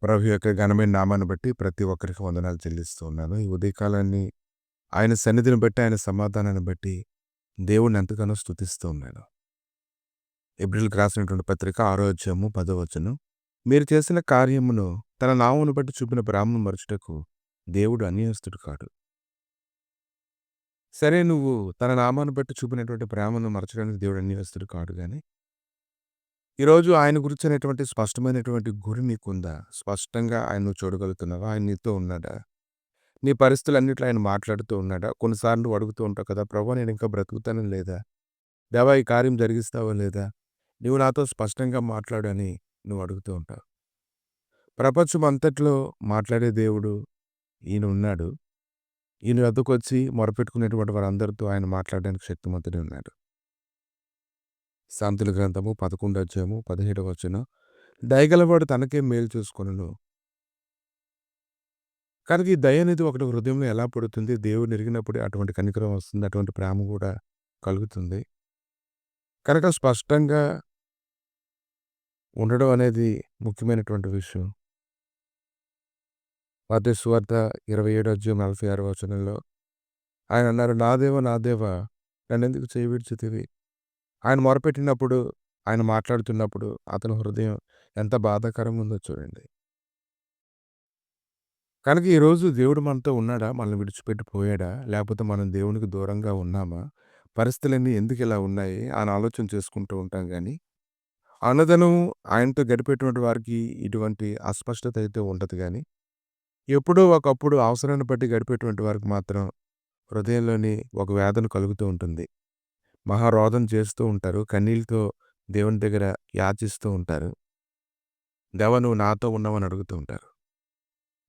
ప్రభు యొక్క ఘనమైన నామాన్ని బట్టి ప్రతి ఒక్కరికి వందనాలు చెల్లిస్తూ ఉన్నాను. ఈ ఉదయకాలాన్ని ఆయన సన్నిధిని బట్టి, ఆయన సమాధానాన్ని బట్టి దేవుడిని ఎంతగానో స్తుతిస్తూ ఉన్నాను. ఎబ్రిల్‌కి రాసినటువంటి పత్రిక 6వ అధ్యాయము 10వ వచనం. మీరు చేసిన కార్యమును తన నామమును బట్టి చూపిన ప్రేమను మరచుటకు దేవుడు అన్యస్తుడు కాడు. సరే, నువ్వు తన నామాన్ని బట్టి చూపినటువంటి ప్రేమను మరచడానికి దేవుడు అన్యస్తుడు కాడు గాని, ఈరోజు ఆయన గురించినటువంటి స్పష్టమైనటువంటి గురి నీకుందా? స్పష్టంగా ఆయన్ను చూడగలుగుతున్నావా? ఆయన నీతో ఉన్నాడా? నీ పరిస్థితులన్నిట్లో ఆయన మాట్లాడుతూ ఉన్నాడా? కొన్నిసార్లు నువ్వు అడుగుతూ ఉంటావు కదా! ప్రభువా, నేను ఇంకా బ్రతుకుతానా లేదా? దేవా, ఈ కార్యం జరిగిస్తావా లేదా? నువ్వు నాతో స్పష్టంగా మాట్లాడు అని నువ్వు అడుగుతూ ఉంటావు. ప్రపంచం అంతట్లో మాట్లాడే దేవుడు ఈయన ఉన్నాడు. ఈయన వద్దకొచ్చి మొరపెట్టుకునేటువంటి వారందరితో ఆయన మాట్లాడడానికి శక్తిమంతుడే ఉన్నాడు. సామెతల గ్రంథము 11వ అధ్యాయము 17వ వచనం. దయగలవాడు తనకే మేలు చూసుకొనును. కనుక ఈ దయ అనేది ఒకటి హృదయంలో ఎలా పుడుతుంది? దేవుడిని ఎరిగినప్పుడే అటువంటి కనికరం వస్తుంది. అటువంటి ప్రేమ కూడా కలుగుతుంది. కనుక స్పష్టంగా ఉండడం అనేది ముఖ్యమైనటువంటి విషయం. మత్తయి సువార్త 27వ అధ్యాయం 46వ వచనంలో ఆయన అన్నారు, నా దేవా, నా దేవా, నన్నెందుకు చేయి విడిచితివి? ఆయన మొరపెట్టినప్పుడు, ఆయన మాట్లాడుతున్నప్పుడు అతని హృదయం ఎంత బాధాకరంగా ఉందో చూడండి. కనుక ఈరోజు దేవుడు మనతో ఉన్నాడా? మనల్ని విడిచిపెట్టి పోయాడా? లేకపోతే మనం దేవునికి దూరంగా ఉన్నామా? పరిస్థితులన్నీ ఎందుకు ఇలా ఉన్నాయి అని ఆలోచన చేసుకుంటూ ఉంటాం గానీ, అన్నదనం ఆయనతో గడిపేటువంటి వారికి ఇటువంటి అస్పష్టత అయితే ఉండదు గానీ, ఎప్పుడో ఒకప్పుడు అవసరాన్ని బట్టి గడిపేటువంటి వారికి మాత్రం హృదయంలోని ఒక వేదన కలుగుతూ ఉంటుంది. మహారోదన చేస్తూ ఉంటారు. కన్నీళ్లతో దేవుని దగ్గర యాచిస్తూ ఉంటారు. దేవా, నువ్వు నాతో ఉన్నావని అడుగుతూ ఉంటారు.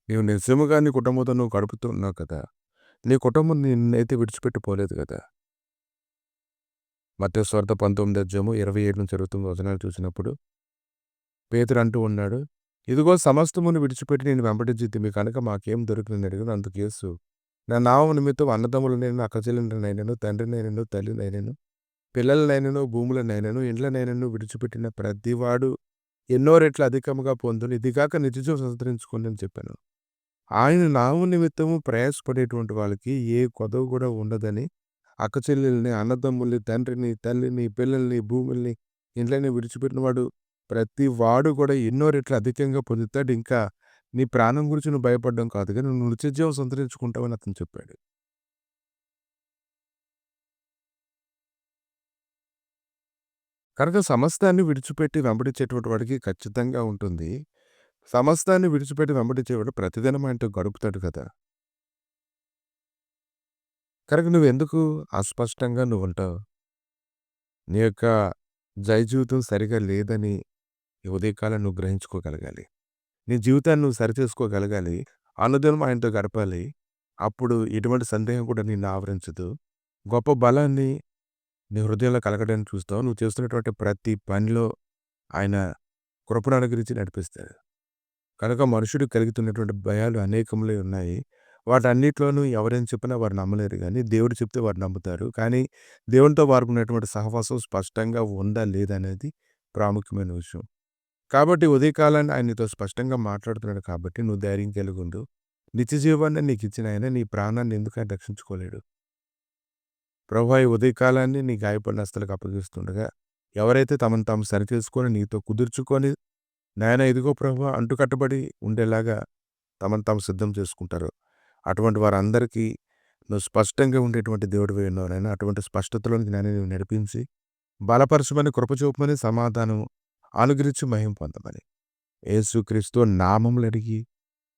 నీవు నిజముగా నీ కుటుంబంతో నువ్వు గడుపుతూ ఉన్నావు కదా! నీ కుటుంబం నిన్నైతే విడిచిపెట్టి పోలేదు కదా! మత్తయి సువార్త 19వ అధ్యాయము 27-29 వచనాలు చూసినప్పుడు పేతురు అంటూ ఉన్నాడు, ఇదిగో సమస్తమును విడిచిపెట్టి నేను వెంబడించితిమి కనుక మాకేం దొరికినని అడిగాను. అందుకు యేసు, నా నామము నిమిత్తం అన్నదమ్ములనైనను, అక్కచెల్లెండ్రనైనను, తండ్రినైనను, తల్లినైనను, పిల్లలనైనను, భూములనైనను, ఇండ్లనైనను విడిచిపెట్టిన ప్రతివాడు ఎన్నో రెట్లు అధికముగా పొందును. ఇదిగాక నిత్యజీవం సంతరించుకోండి అని చెప్పాను. ఆయన నామము నిమిత్తము ప్రయాసపడేటువంటి వాళ్ళకి ఏ కొదవ కూడా ఉండదని, అక్కచెల్లెల్ని, అన్నదమ్ముల్ని, తండ్రిని, తల్లిని, పిల్లల్ని, భూముల్ని, ఇండ్లని విడిచిపెట్టిన వాడు ప్రతి వాడు కూడా ఎన్నో రెట్లు అధికంగా పొందుతాడు. ఇంకా నీ ప్రాణం గురించి నువ్వు భయపడడం కాదు కానీ నువ్వు నిత్యజీవం సంతరించుకుంటావని అతను చెప్పాడు. కనుక సమస్తాన్ని విడిచిపెట్టి వెంబడించేటువంటి వాడికి ఖచ్చితంగా ఉంటుంది. సమస్తాన్ని విడిచిపెట్టి వెంబడించేవాడు ప్రతిదినం ఆయనతో గడుపుతాడు కదా! కనుక నువ్వెందుకు అస్పష్టంగా నువ్వుంటావు? నీ యొక్క జీవితం సరిగా లేదని ఈ ఉదయకాలం నువ్వు గ్రహించుకోగలగాలి. నీ జీవితాన్ని నువ్వు సరిచేసుకోగలగాలి. అనుదినం ఆయనతో గడపాలి. అప్పుడు ఎటువంటి సందేహం కూడా నిన్ను ఆవరించదు. గొప్ప బలాన్ని నీ హృదయంలో కలగడానికి చూస్తావు. నువ్వు చేస్తున్నటువంటి ప్రతి పనిలో ఆయన కృపను అనుగ్రహించి నడిపిస్తాడు. కనుక మనుషుడికి కలుగుతున్నటువంటి భయాలు అనేకములై ఉన్నాయి. వాటన్నిటిలోనూ ఎవరేం చెప్పినా వారు నమ్మలేరు గానీ, దేవుడు చెప్తే వారు నమ్ముతారు. కానీ దేవునితో వారికున్నటువంటి సహవాసం స్పష్టంగా ఉందా లేదా అనేది ప్రాముఖ్యమైన విషయం. కాబట్టి ఉదయకాలాన్ని ఆయన నీతో స్పష్టంగా మాట్లాడుతున్నాడు కాబట్టి నువ్వు ధైర్యం కలిగుండు. నిత్య జీవాన్ని నీకిచ్చిన ఆయన నీ ప్రాణాన్ని ఎందుకని రక్షించుకోలేడు? ప్రభువా, ఈ ఉదయకాలాన్ని నీ గాయపడిన హస్తాలకు అప్పగిస్తుండగా, ఎవరైతే తమను తాము సరిచేసుకొని నీతో కుదుర్చుకొని, నాయనా ఇదిగో ప్రభువా అంటు కట్టబడి ఉండేలాగా తమను తాము సిద్ధం చేసుకుంటారో, అటువంటి వారందరికీ నువ్వు స్పష్టంగా ఉండేటువంటి దేవుడివై ఉన్నావు నాయనా. అటువంటి స్పష్టతలోనికి నాయనా నువ్వు నడిపించి, బలపరచమని, కృప చూపమని, సమాధానం అనుగ్రహించి మహిమ పొందమని యేసుక్రీస్తు నామములో అడిగి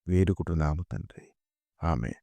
వేడుకుంటున్నాము తండ్రి. ఆమేన్.